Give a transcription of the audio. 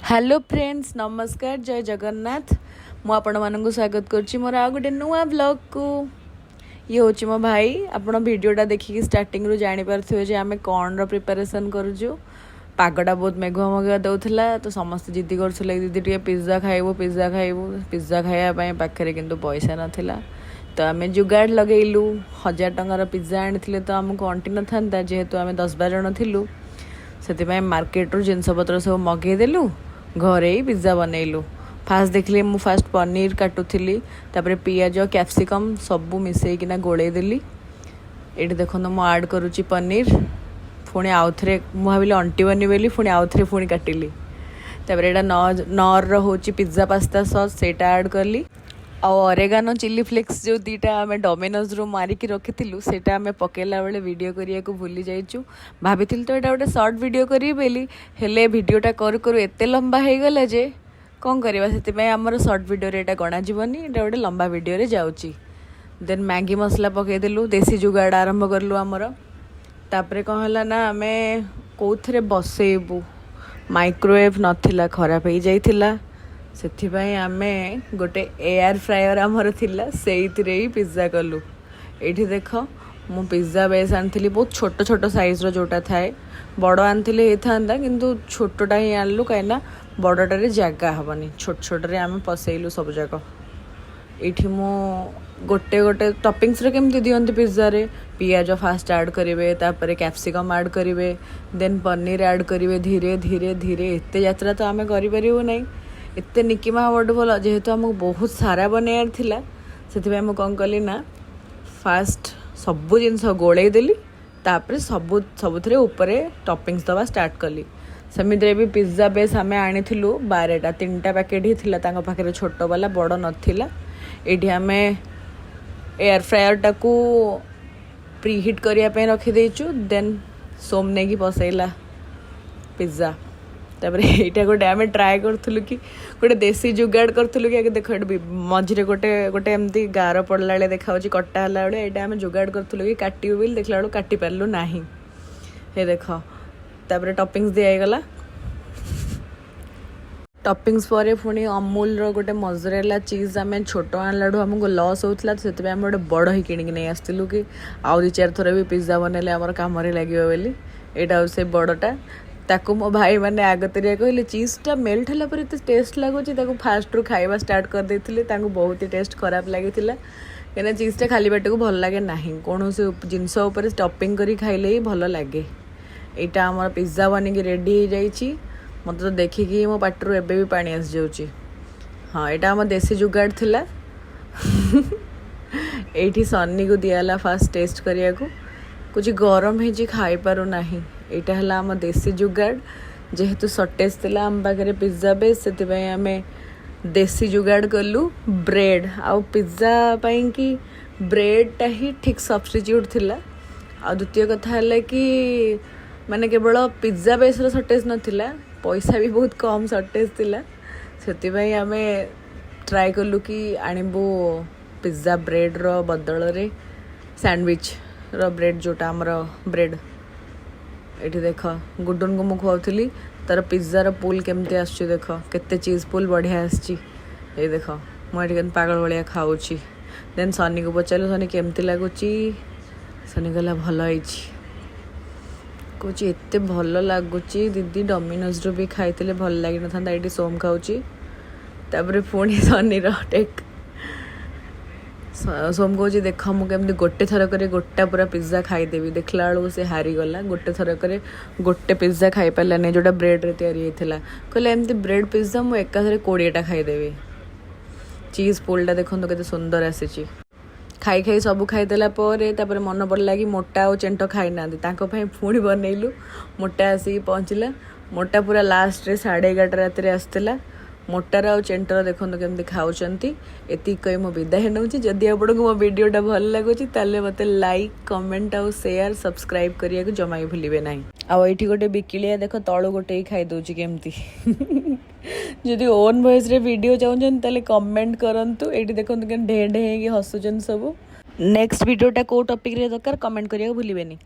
Hello friends नमस्कार जय जगन्नाथ मु आपण मानक स्वागत करुच्ची मोर आ गोटे नुआ ब्लॉग को ये हूँ मो भाई आपण वीडियोटा देखिकी स्टार्टिंग रू जानी पारथिबे जे आमे कौन रो प्रिपरेशन करूछु। पागटा बहुत मेघुआ मेघुआ दउथला तो समस्त जिद्दी करथले दीदी टिके पिज्जा खाइबो पिज्जा खाइबा पई पाखरे किंतु पैसा नथिला तो आमे जुगाड़ लगेलु 1000 टंकार पिज्जा आनिथिले तो हमको अंटी न थांता जेहेतु आमे 10-12 जण थिलु से मार्केट रू जिनस पत्र सब मगेदेलु घरे ही पिज्जा बनैलु। फास्ट देखली मु फास्ट पनीर काटुली तापर पियाज कैप्सिकम सबू मिसेकिना गोले देली। ये देखो मु आड करुच्ची पनीर पुणी आउ थे भाविली अंटीबनी बोली पुणी आउ थे पुणी काटिली तापर यहाँ नर होची पिज्जा पास्ता सॉस सेटा ऐड करली ऑरेगानो चिली फ्लेक्स जो दीटा आम डोमिनोज रू मारिकी रखी सेटा आम पकेला बेले वीडियो करिया को भूली जाइचु। भाभी तो यहाँ गोटे सर्ट वीडियो करी बेली हेले वीडियोटा करू करू एते लंबा हो गला जे कौन करवा से आमर सर्ट वीडियो रे गणा जीवनी एटा गोटे लंबा वीडियो रे जाउची। देन मैगी मसला पकईदेलु देसी जुगाड़ आरंभ करलु आमर तापरे कौन है ना आम कौथे बसैबू माइक्रोवेव नाला खराब हो जाइथिला से आमे गोटे एयर फ्रायर आमर थिला सेइथिरे ही पिज्जा कलु। एठी देख मु पिज्जा बेस आनी बहुत छोट छोट साइज रो जोटा थाए बड़ आनी होता किंतु छोटटा ही आनलु कहीं बड़टारे जगह हेनी छोट छोटे आम पसैलु सब जाक। ये मु गोटे गोटे टॉपिंग्स रे केमती दियंती पिज्जा रे पियाज फास्ट ऐड करेंगे तापर कैप्सिकम ऐड करेंगे देन पनीर ऐड करेंगे धीरे धीरे धीरे एते यात्रा तो आम करूँ नहीं एते निकिमा वर्डफुल जेहेतु आमको बहुत सारा बनैयार थिला से कौन कली ना फास्ट सबू जिनस गोले देली तापर सबुथे ऊपर टॉपिंग्स दवा स्टार्ट कली। सेमिति भी पिज्जा बेस आम आनी 12टा 3टा पैकेट ही थिला पाखे छोट वाला बड़ नाला। ये आम एयर फ्रायर टाकू प्रीहिट करने रखीदेचु देन सोम नहीं पसैला पिज्जा तापर यहाँ गोटे आम ट्राए करूँ कि गोटे देसी जुगाड़ करूँ कि देख मझे गोटे गोटे एमती गार पड़ला बेले देखा कटा है बेले यहाँ आम जुगाड़ करूँ कि काटू बोली देखला बेलू काटी पार्लु ना हे देख तापर टॉपिंग्स दिगला टॉपिंग्स पर पुणी अमूल रो गोटे मोज़रेला चीज आम छोट आनला आमको लॉस होता से आम गोटे बड़ ही किणिक नहीं आसलु कि आउ 2-4 थर भी पिज्जा बनैले आमर काम लगे बोली यहाँ से बड़टा ताकू मो भाई मैंने आगतरिया कहले चीज़टा मेल्ट है पर टेस्ट लगुच फास्ट रू खाइबा स्टार्ट कर देते बहुत ही टेस्ट खराब लगी कहीं चीज़टा खाली पेट को भल लगे ना कौन से जिनस टॉपिंग कर खाइले ही भल लगे। यहाँ आम पिज्जा बनिकी रेडी हो जाइए मत तो देखिकी मो पाटरू एबे भी पानी आस जाऊँगी। हाँ यहाँ आम देसी जुगाड़ थिला ये सन्नी को दियाला फास्ट टेस्ट करिया को कुछ गरम है खाई पारू नाही। यहाँ है आम देसी जुगाड़ जेहेतु सर्टेज थिला आम पाखे पिज्जा बेस से आम देसी जुगाड़ कलु ब्रेड आउ पिज्जा पाई कि ब्रेडटा ही ठीक सब्स्टिट्यूट थिला। आ द्वितीय कथा है कि माने केवल पिज्जा बेस सर्टेज नाला पैसा भी बहुत कम सर्टेज थिला से आम ट्राए कलु कि आणबू पिज्जा ब्रेड रो बदल रे सैंडविच रो ब्रेड जोटा आमर ब्रेड ये देख गुडन को मुझे तार पिज्जार पुल केमती आस देख केते चीज पुल बढ़िया आसी देख मुझे पागल भाया खाऊँ देन सनी को पचारू सनी केमती लगुच सनी कहला भल कौच एत भल लगुच दीदी डोमिनोज रू भी खाई भल लगी न था ये सोम खाऊँ तापर पुणी सनी टेक सोम कौच देख मुझे गोटे थरक गोटा पूरा पिज्जा खाईदेवी देखला बेलू से हारीगला गोटे थरक गोटे पिज्जा खाई पारा नहीं जोटा ब्रेड रे तैयारी होता कहले एमती ब्रेड पिज्जा मुझे एकाथरे 20टा खाईदेवी। चीज पुलटा देखो केते सुंदर आसी खाई खाई सब खाईदेला मन पड़ला कि मोटा और चेंट खाई ना पुणी बनइलु मोटा आसिक पहुँचला मोटा पूरा लास्ट रे 11:30 रात आसला मोटार आ चेंटर देखो केमती खाऊँच एति कही मो विदाय नौची। जदि आपको मो वीडियोटा भल लगुच मत लाइक कमेंट आउ शेयर सब्सक्राइब करिया को जमा भूलिए ना। आईटी गोटे बिकिलिया देख तलू गोटे ही खाई दूची केमती जदि ओन वॉइस रे वीडियो चाहते कमेंट करंतु एटी देखो ढे ढे हसुचन सब। नेक्स्ट वीडियोटा को टॉपिक रे दरकार कमेंट करिया भूलिए नहीं।